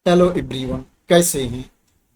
Hello everyone, कैसे हैं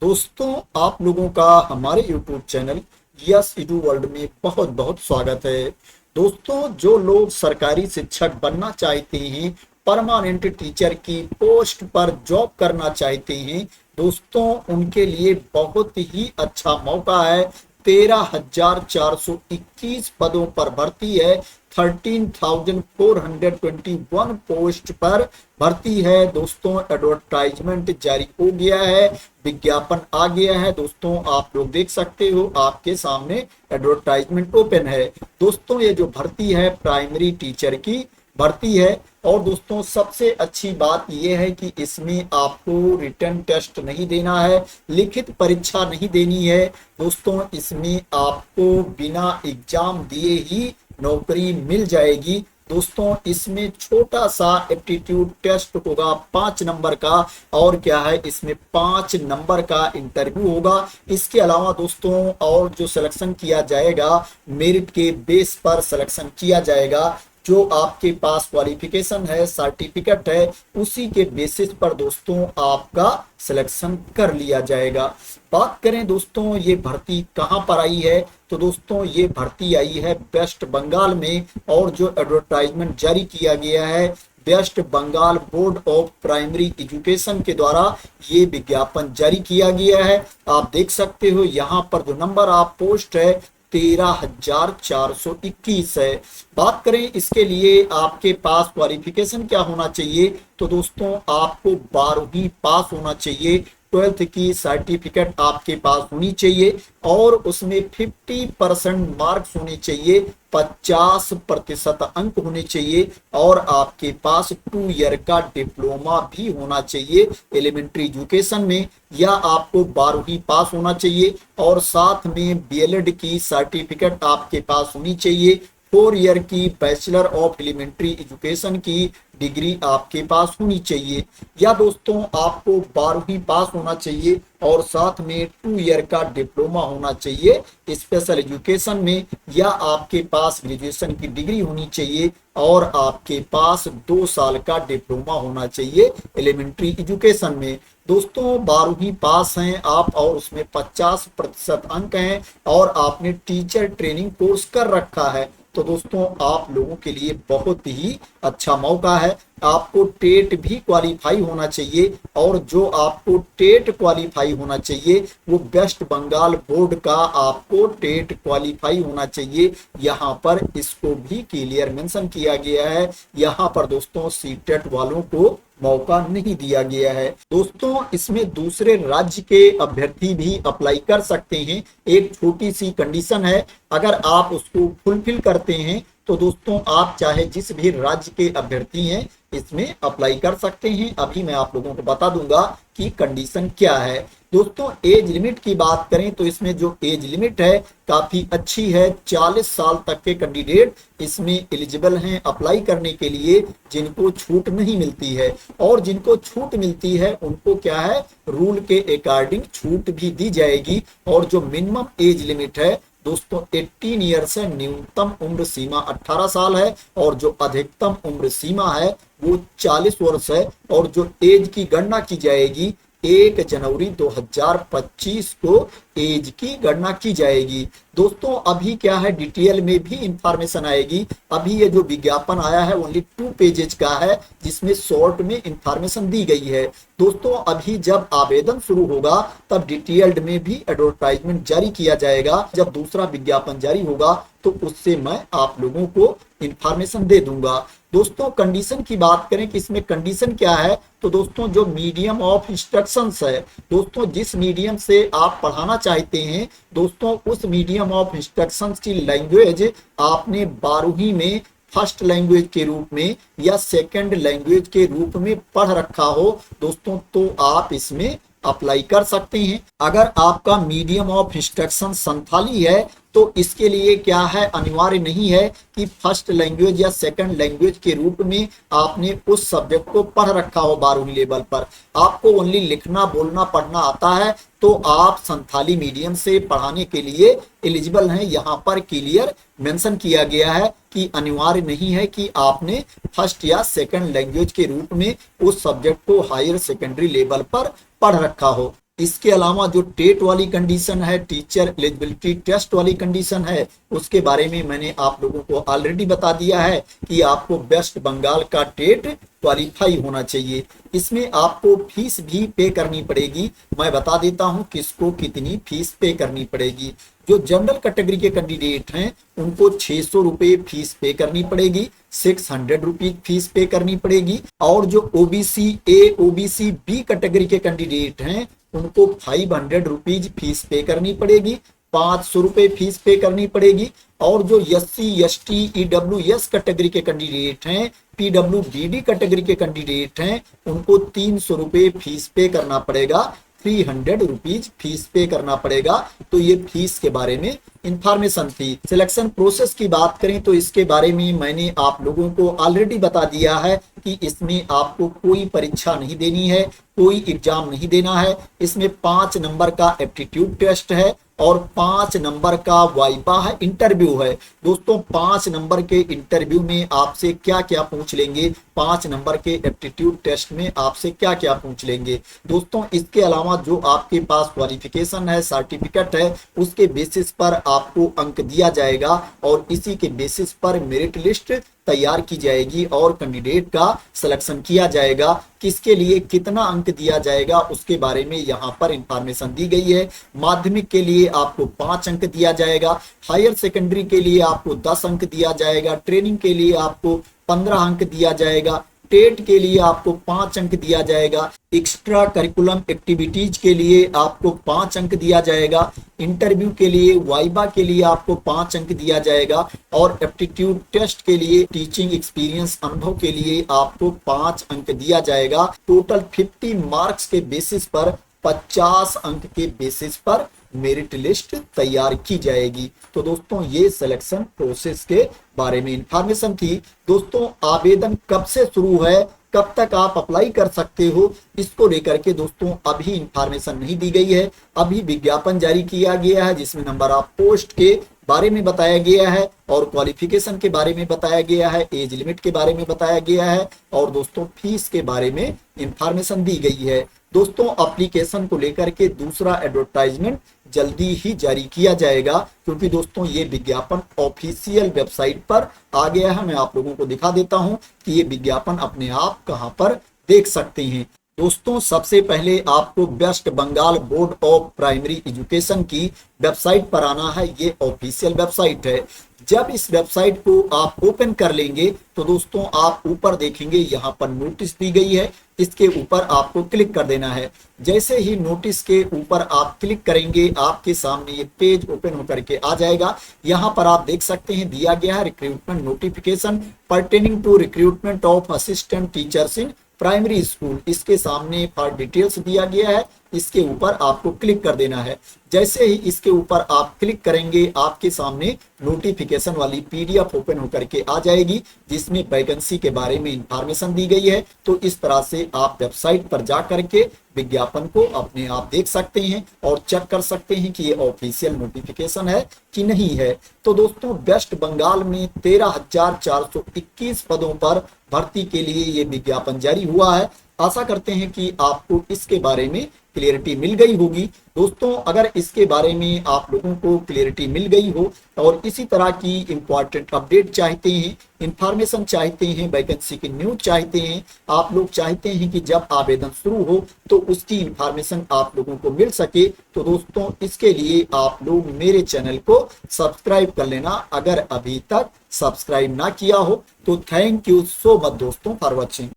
दोस्तों। आप लोगों का हमारे YouTube channel yes edu world में बहुत बहुत स्वागत है। दोस्तों, जो लोग सरकारी शिक्षक बनना चाहते हैं, परमानेंट टीचर की पोस्ट पर जॉब करना चाहते हैं, दोस्तों उनके लिए बहुत ही अच्छा मौका है। 13,421 पदों पर भर्ती है। 13,421 पोस्ट पर भर्ती है। दोस्तों, एडवर्टाइजमेंट जारी हो गया है, विज्ञापन आ गया है। दोस्तों, आप लोग देख सकते हो, आपके सामने एडवर्टाइजमेंट ओपन है। दोस्तों, ये जो भर्ती है प्राइमरी टीचर की भर्ती है। और दोस्तों, सबसे अच्छी बात यह है कि इसमें आपको रिटन टेस्ट नहीं देना है, लिखित परीक्षा नहीं देनी है। दोस्तों, इसमें आपको बिना एग्जाम दिए ही नौकरी मिल जाएगी। दोस्तों, इसमें छोटा सा एप्टीट्यूड टेस्ट होगा 5 नंबर का, और क्या है, इसमें 5 नंबर का इंटरव्यू होगा। इसके अलावा दोस्तों, और जो सिलेक्शन किया जाएगा, मेरिट के बेस पर सिलेक्शन किया जाएगा। जो आपके पास क्वालिफिकेशन है, सर्टिफिकेट है, उसी के बेसिस पर दोस्तों आपका सिलेक्शन कर लिया जाएगा। बात करें दोस्तों, ये भर्ती कहां पर आई है, तो दोस्तों ये भर्ती आई है वेस्ट बंगाल में। और जो एडवर्टाइजमेंट जारी किया गया है, West Bengal Board of Primary Education के द्वारा ये विज्ञापन जारी किया गया है। आप देख सकते हो यहाँ पर जो नंबर ऑफ पोस्ट है 13,421 है। बात करें इसके लिए आपके पास क्वालिफिकेशन क्या होना चाहिए, तो दोस्तों आपको 12वीं पास होना चाहिए। 12th की सर्टिफिकेट आपके पास होनी चाहिए, और उसमें 50% मार्क्स होने चाहिए, 50% अंक होने चाहिए, और आपके पास 2 ईयर का डिप्लोमा भी होना चाहिए एलिमेंट्री एजुकेशन में, या आपको 12वीं पास होना चाहिए, और साथ में बीएलएड की सर्टिफिकेट आपके पास होनी चाहिए। 4 ईयर की बैचलर ऑफ एलिमेंट्री एजुकेशन की डिग्री आपके पास होनी चाहिए, या दोस्तों आपको 12वीं पास होना चाहिए, और साथ में 2 ईयर का डिप्लोमा होना चाहिए स्पेशल एजुकेशन में, या आपके पास ग्रेजुएशन की डिग्री होनी चाहिए, और आपके पास 2 साल का डिप्लोमा होना चाहिए एलिमेंट्री एजुकेशन में। दोस्तों, 12वीं पास हैं आप, और उसमें 50% अंक हैं, और आपने टीचर ट्रेनिंग कोर्स कर रखा है, तो दोस्तों आप लोगों के लिए बहुत ही अच्छा मौका है। आपको टेट भी क्वालिफाई होना चाहिए, और जो आपको टेट क्वालिफाई होना चाहिए वो वेस्ट बंगाल बोर्ड का आपको टेट क्वालिफाई होना चाहिए। यहाँ पर इसको भी क्लियर मेंशन किया गया है। यहाँ पर दोस्तों सीटेट वालों को मौका नहीं दिया गया है। दोस्तों, इसमें दूसरे राज्य के अभ्यर्थी भी अप्लाई कर सकते हैं। एक छोटी सी कंडीशन है, अगर आप उसको फुलफिल करते हैं तो दोस्तों आप चाहे जिस भी राज्य के अभ्यर्थी हैं इसमें अप्लाई कर सकते हैं। अभी मैं आप लोगों को बता दूंगा कि कंडीशन क्या है। दोस्तों, एज लिमिट की बात करें तो इसमें जो एज लिमिट है काफी अच्छी है। 40 साल तक के कैंडिडेट इसमें एलिजिबल हैं अप्लाई करने के लिए, जिनको छूट नहीं मिलती है। और जिनको छूट मिलती है उनको क्या है, रूल के अकॉर्डिंग छूट भी दी जाएगी। और जो मिनिमम एज लिमिट है दोस्तों 18 ईयर्स है, न्यूनतम उम्र सीमा 18 साल है, और जो अधिकतम उम्र सीमा है वो 40 वर्ष है। और जो एज की गणना की जाएगी 1 जनवरी 2025 को एज की गणना की जाएगी। दोस्तों, अभी क्या है, डिटेल में भी इंफॉर्मेशन आएगी। अभी ये जो विज्ञापन आया है ओनली 2 पेजेज का है, जिसमें शॉर्ट में इंफॉर्मेशन दी गई है। दोस्तों, अभी जब आवेदन शुरू होगा तब डिटेल्ड में भी एडवर्टाइजमेंट जारी किया जाएगा। जब दूसरा विज्ञापन जारी होगा तो उससे मैं आप लोगों को इंफॉर्मेशन दे दूंगा। दोस्तों, कंडीशन की बात करें कि इसमें कंडीशन क्या है, तो दोस्तों जो मीडियम ऑफ इंस्ट्रक्शंस है, दोस्तों जिस मीडियम से आप पढ़ाना चाहते हैं दोस्तों उस मीडियम ऑफ इंस्ट्रक्शंस की लैंग्वेज आपने 12वीं में फर्स्ट लैंग्वेज के रूप में या सेकंड लैंग्वेज के रूप में पढ़ रखा हो दोस्तों, तो आप इसमें अप्लाई कर सकते हैं। अगर आपका मीडियम ऑफ इंस्ट्रक्शन संथाली है तो इसके लिए क्या है, अनिवार्य नहीं है कि फर्स्ट लैंग्वेज या सेकंड लैंग्वेज के रूप में आपने उस सब्जेक्ट को पढ़ रखा हो 12वीं लेवल पर। आपको ओनली लिखना बोलना पढ़ना आता है तो आप संथाली मीडियम से पढ़ाने के लिए एलिजिबल हैं। यहाँ पर क्लियर मेंशन किया गया है कि अनिवार्य नहीं है कि आपने फर्स्ट या सेकंड लैंग्वेज के रूप में उस सब्जेक्ट को हायर सेकेंडरी लेवल पर पढ़ रखा हो। इसके अलावा जो टेट वाली कंडीशन है, टीचर एलिजिबिलिटी टेस्ट वाली कंडीशन है, उसके बारे में मैंने आप लोगों को ऑलरेडी बता दिया है कि आपको वेस्ट बंगाल का टेट क्वालिफाई होना चाहिए। इसमें आपको फीस भी पे करनी पड़ेगी। मैं बता देता हूं किसको कितनी फीस पे करनी पड़ेगी। जो जनरल कैटेगरी के कैंडिडेट हैं उनको 600 रुपये फीस पे करनी पड़ेगी, 600 रुपीज फीस पे करनी पड़ेगी। और जो OBC A OBC B category के कैंडिडेट हैं उनको 500 रुपीज फीस पे करनी पड़ेगी, 500 रुपये फीस पे करनी पड़ेगी। और जो SC ST EWS कैटेगरी के कैंडिडेट हैं, PWBD कैटेगरी के कैंडिडेट हैं, उनको 300 रुपये फीस पे करना पड़ेगा, 300 रुपीज फीस पे करना पड़ेगा। तो ये फीस के बारे में इंफॉर्मेशन थी। सिलेक्शन प्रोसेस की बात करें तो इसके बारे में मैंने आप लोगों को ऑलरेडी बता दिया है कि इसमें आपको कोई परीक्षा नहीं देनी है, कोई एग्जाम नहीं देना है। इसमें 5 नंबर का एप्टीट्यूड टेस्ट है और 5 नंबर का वाइवा है, इंटरव्यू है। दोस्तों 5 नंबर के इंटरव्यू में आपसे क्या क्या पूछ लेंगे, 5 नंबर के एप्टीट्यूड टेस्ट में आपसे क्या क्या पूछ लेंगे। दोस्तों इसके अलावा जो आपके पास क्वालिफिकेशन है, सर्टिफिकेट है, उसके बेसिस पर आपको अंक दिया जाएगा और इसी के बेसिस पर मेरिट लिस्ट तैयार की जाएगी और कैंडिडेट का सिलेक्शन किया जाएगा। किसके लिए कितना अंक दिया जाएगा उसके बारे में यहाँ पर इंफॉर्मेशन दी गई है। माध्यमिक के लिए आपको 5 अंक दिया जाएगा, हायर सेकेंडरी के लिए आपको 10 अंक दिया जाएगा, ट्रेनिंग के लिए आपको 15 अंक दिया जाएगा, टेट के लिए आपको 5 अंक दिया जाएगा, एक्स्ट्रा करिकुलम एक्टिविटीज के लिए आपको 5 अंक दिया जाएगा, इंटरव्यू के लिए वाइवा के लिए आपको 5 अंक दिया जाएगा और एप्टीट्यूड टेस्ट के लिए टीचिंग एक्सपीरियंस अनुभव के लिए आपको 5 अंक दिया जाएगा। टोटल 50 मार्क्स के बेसिस पर 50 अंक के बेसिस पर मेरिट लिस्ट तैयार की जाएगी। तो दोस्तों ये सिलेक्शन प्रोसेस के बारे में इंफॉर्मेशन थी। दोस्तों आवेदन कब से शुरू है, कब तक आप अप्लाई कर सकते हो, इसको लेकर के दोस्तों अभी इंफॉर्मेशन नहीं दी गई है। अभी विज्ञापन जारी किया गया है जिसमें नंबर ऑफ पोस्ट के बारे में बताया गया है और क्वालिफिकेशन के बारे में बताया गया है, एज लिमिट के बारे में बताया गया है और दोस्तों फीस के बारे में इंफॉर्मेशन दी गई है। दोस्तों एप्लीकेशन को लेकर के दूसरा एडवर्टाइजमेंट जल्दी ही जारी किया जाएगा क्योंकि दोस्तों ये विज्ञापन ऑफिशियल वेबसाइट पर आ गया है। मैं आप लोगों को दिखा देता हूं कि ये विज्ञापन अपने आप कहां पर देख सकते हैं। दोस्तों सबसे पहले आपको West Bengal Board of Primary Education की वेबसाइट पर आना है। ये ऑफिशियल वेबसाइट है। जब इस वेबसाइट को आप ओपन कर लेंगे तो दोस्तों आप ऊपर देखेंगे यहाँ पर नोटिस दी गई है, इसके ऊपर आपको क्लिक कर देना है। जैसे ही नोटिस के ऊपर आप क्लिक करेंगे आपके सामने ये पेज ओपन होकर के आ जाएगा। यहाँ पर आप देख सकते हैं दिया गया है recruitment notification pertaining to recruitment of assistant teachers in primary school. इसके सामने फॉर डिटेल्स दिया गया है, इसके ऊपर आपको क्लिक कर देना है। जैसे ही इसके ऊपर आप क्लिक करेंगे आपके सामने नोटिफिकेशन वाली पीडीएफ ओपन होकर के आ जाएगी जिसमें वैकेंसी के बारे में इंफॉर्मेशन दी गई है। तो इस तरह से आप वेबसाइट पर जा करके विज्ञापन को अपने आप देख सकते हैं और चेक कर सकते हैं कि ये ऑफिशियल नोटिफिकेशन है कि नहीं है। तो दोस्तों वेस्ट बंगाल में 13,421 पदों पर भर्ती के लिए ये विज्ञापन जारी हुआ है। आशा करते हैं कि आपको इसके बारे में क्लियरिटी मिल गई होगी। दोस्तों अगर इसके बारे में आप लोगों को क्लियरिटी मिल गई हो और इसी तरह की इंपॉर्टेंट अपडेट चाहते हैं, इंफॉर्मेशन चाहते हैं, वैकेंसी की न्यूज चाहते हैं, आप लोग चाहते हैं कि जब आवेदन शुरू हो तो उसकी इंफॉर्मेशन आप लोगों को मिल सके, तो दोस्तों इसके लिए आप लोग मेरे चैनल को सब्सक्राइब कर लेना अगर अभी तक सब्सक्राइब ना किया हो। तो थैंक यू सो मच दोस्तों फॉर वॉचिंग।